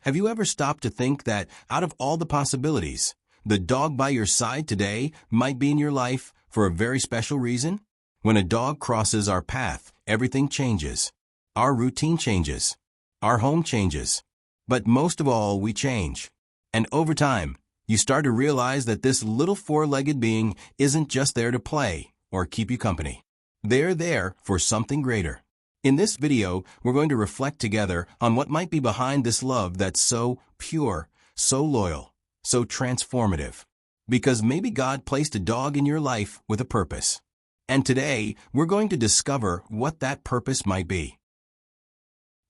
Have you ever stopped to think that, out of all the possibilities, the dog by your side today might be in your life for a very special reason? When a dog crosses our path, everything changes. Our routine changes. Our home changes. But most of all, we change. And over time, you start to realize that this little four-legged being isn't just there to play or keep you company. They're there for something greater. In this video, we're going to reflect together on what might be behind this love that's so pure, so loyal, so transformative. Because maybe God placed a dog in your life with a purpose. And today, we're going to discover what that purpose might be.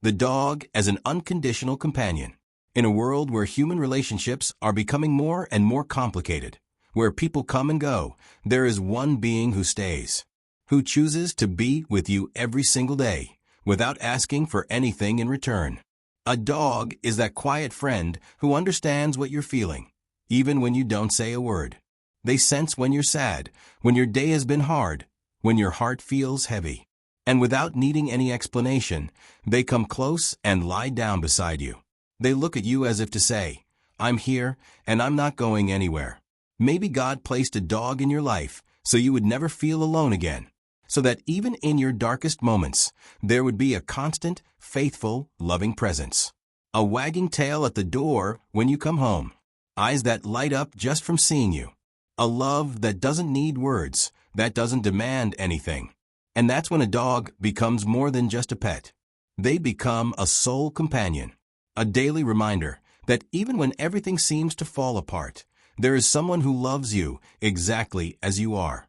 The dog as an unconditional companion. In a world where human relationships are becoming more and more complicated, where people come and go, there is one being who stays, who chooses to be with you every single day, without asking for anything in return. A dog is that quiet friend who understands what you're feeling, even when you don't say a word. They sense when you're sad, when your day has been hard, when your heart feels heavy. And without needing any explanation, they come close and lie down beside you. They look at you as if to say, I'm here, and I'm not going anywhere. Maybe God placed a dog in your life so you would never feel alone again, so that even in your darkest moments, there would be a constant, faithful, loving presence. A wagging tail at the door when you come home. Eyes that light up just from seeing you. A love that doesn't need words, that doesn't demand anything. And that's when a dog becomes more than just a pet. They become a soul companion. A daily reminder that even when everything seems to fall apart, there is someone who loves you exactly as you are.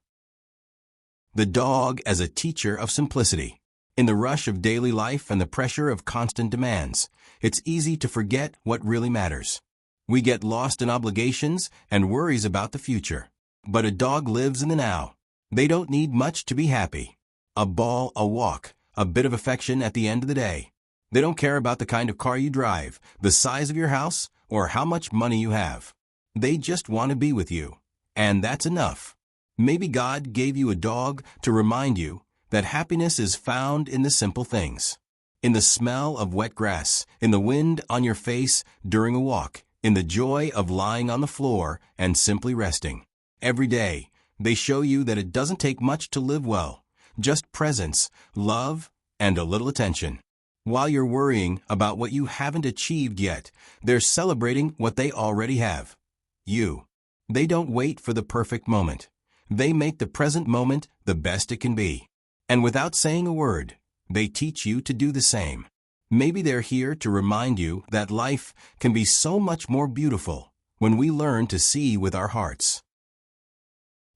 The dog as a teacher of simplicity. In the rush of daily life and the pressure of constant demands, it's easy to forget what really matters. We get lost in obligations and worries about the future. But a dog lives in the now. They don't need much to be happy. A ball, a walk, a bit of affection at the end of the day. They don't care about the kind of car you drive, the size of your house, or how much money you have. They just want to be with you. And that's enough. Maybe God gave you a dog to remind you that happiness is found in the simple things. In the smell of wet grass, in the wind on your face during a walk, in the joy of lying on the floor and simply resting. Every day, they show you that it doesn't take much to live well. Just presence, love, and a little attention. While you're worrying about what you haven't achieved yet, they're celebrating what they already have. You. They don't wait for the perfect moment. They make the present moment the best it can be. And without saying a word, they teach you to do the same. Maybe they're here to remind you that life can be so much more beautiful when we learn to see with our hearts.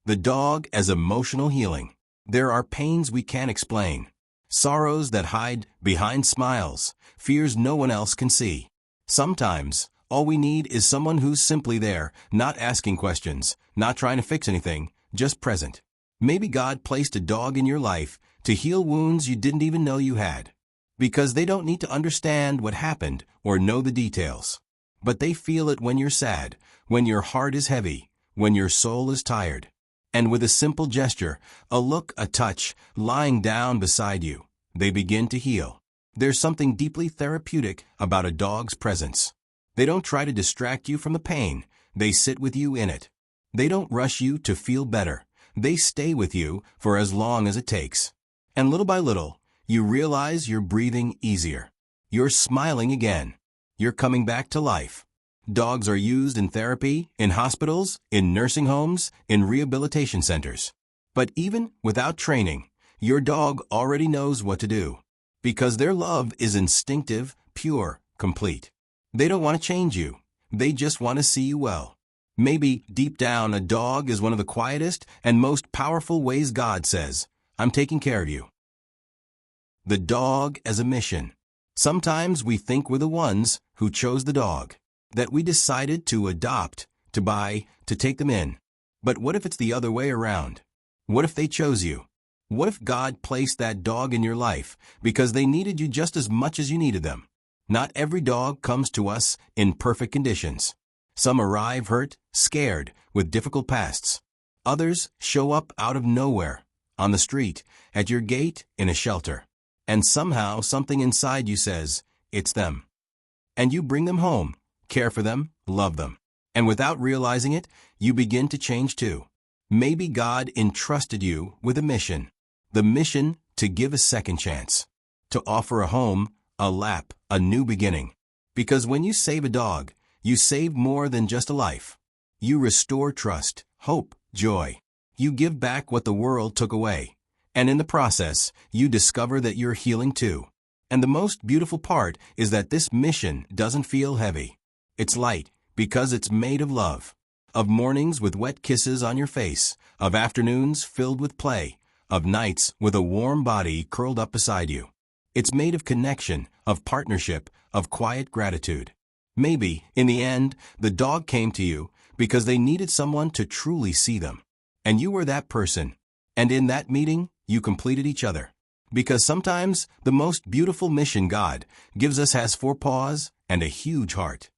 The dog as emotional healing. There are pains we can't explain. Sorrows that hide behind smiles, fears no one else can see. Sometimes, all we need is someone who's simply there, not asking questions, not trying to fix anything, just present. Maybe God placed a dog in your life to heal wounds you didn't even know you had. Because they don't need to understand what happened or know the details. But they feel it when you're sad, when your heart is heavy, when your soul is tired. And with a simple gesture, a look, a touch, lying down beside you, they begin to heal. There's something deeply therapeutic about a dog's presence. They don't try to distract you from the pain. They sit with you in it. They don't rush you to feel better. They stay with you for as long as it takes. And little by little, you realize you're breathing easier. You're smiling again. You're coming back to life. Dogs are used in therapy, in hospitals, in nursing homes, in rehabilitation centers. But even without training, your dog already knows what to do. Because their love is instinctive, pure, complete. They don't want to change you. They just want to see you well. Maybe deep down a dog is one of the quietest and most powerful ways God says, I'm taking care of you. The dog as a mission. Sometimes we think we're the ones who chose the dog. That we decided to adopt, to buy, to take them in. But what if it's the other way around? What if they chose you? What if God placed that dog in your life because they needed you just as much as you needed them? Not every dog comes to us in perfect conditions. Some arrive hurt, scared, with difficult pasts. Others show up out of nowhere, on the street, at your gate, in a shelter. And somehow something inside you says, it's them. And you bring them home, care for them, love them. And without realizing it, you begin to change too. Maybe God entrusted you with a mission. The mission to give a second chance. To offer a home, a lap, a new beginning. Because when you save a dog, you save more than just a life. You restore trust, hope, joy. You give back what the world took away. And in the process, you discover that you're healing too. And the most beautiful part is that this mission doesn't feel heavy. It's light because it's made of love. Of mornings with wet kisses on your face, of afternoons filled with play, of nights with a warm body curled up beside you. It's made of connection, of partnership, of quiet gratitude. Maybe, in the end, the dog came to you because they needed someone to truly see them. And you were that person. And in that meeting, you completed each other. Because sometimes the most beautiful mission God gives us has 4 paws and a huge heart.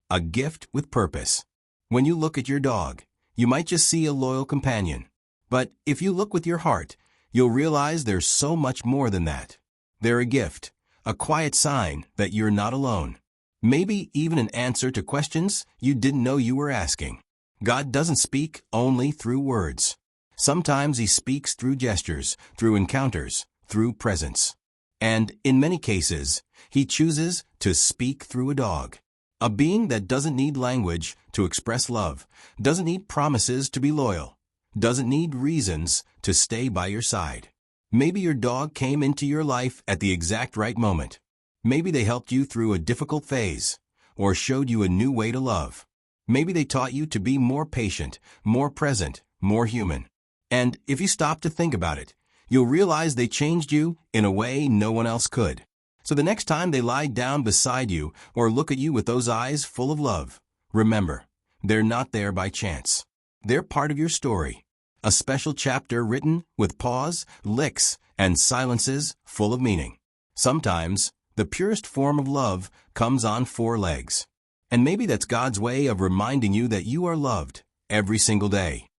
A gift with purpose. When you look at your dog, you might just see a loyal companion. But if you look with your heart, you'll realize there's so much more than that. They're a gift, a quiet sign that you're not alone. Maybe even an answer to questions you didn't know you were asking. God doesn't speak only through words. Sometimes He speaks through gestures, through encounters, through presence. And in many cases, He chooses to speak through a dog. A being that doesn't need language to express love, doesn't need promises to be loyal, doesn't need reasons to stay by your side. Maybe your dog came into your life at the exact right moment. Maybe they helped you through a difficult phase, or showed you a new way to love. Maybe they taught you to be more patient, more present, more human. And if you stop to think about it, you'll realize they changed you in a way no one else could. So the next time they lie down beside you or look at you with those eyes full of love, remember, they're not there by chance. They're part of your story. A special chapter written with pause, licks, and silences full of meaning. Sometimes, the purest form of love comes on 4 legs. And maybe that's God's way of reminding you that you are loved every single day.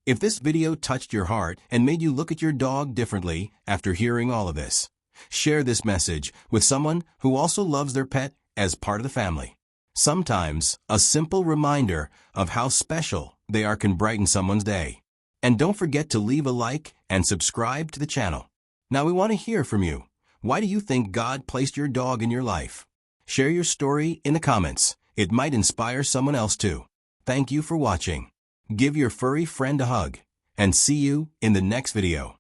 If this video touched your heart and made you look at your dog differently after hearing all of this, share this message with someone who also loves their pet as part of the family. Sometimes, a simple reminder of how special they are can brighten someone's day. And don't forget to leave a like and subscribe to the channel. Now we want to hear from you. Why do you think God placed your dog in your life? Share your story in the comments. It might inspire someone else too. Thank you for watching. Give your furry friend a hug, and see you in the next video.